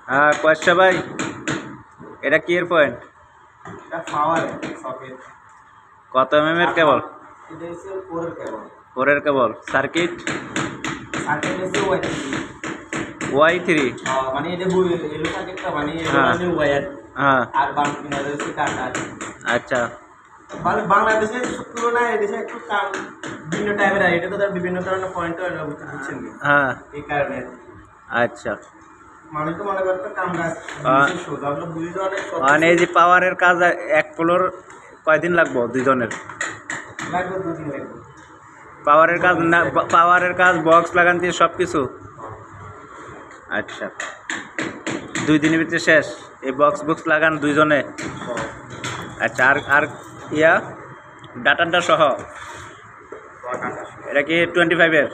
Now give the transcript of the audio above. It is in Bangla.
হ্যাঁ কয়েকটা ভাই, এটা কি এর পয়েন্ট? এটা পাওয়ার সকেট। কত mm এর কেবল? এটা হচ্ছে 4 এর কেবল। 4 এর কেবল। সার্কিট সার্কিট হচ্ছে Y3। মানে এটা এলো সার্কিটটা মানে হ্যাঁ এটা ওয়্যার। হ্যাঁ আর বাকি হচ্ছে কাটা। আচ্ছা মানে বাংলাদেশের তুলনায় এদেশে একটু কাম ভিন্ন টাইপের, আর এটা তো তার বিভিন্ন ধরনের পয়েন্ট বুঝছেন কি? হ্যাঁ এই কারণে আচ্ছা। মানুষ তো মনে করতো কাম কাজ সোজা, আমরা বুঝি তো অনেক মানে এই যে পাওয়ারের কাজ এক ফ্লোর কয়দিন লাগবো দুইজনের? লাগবে 2 দিন লাগবে। পাওয়ারের কাজ না, পাওয়ারের কাজ বক্স লাগান দিয়ে সব কিছু? আচ্ছা 2 দিনের ভিতরে শেষ এই বক্স লাগান দুইজনে? আচ্ছা আর আর ইয়া ডাটাটা সহ? এটা কি 25 এর?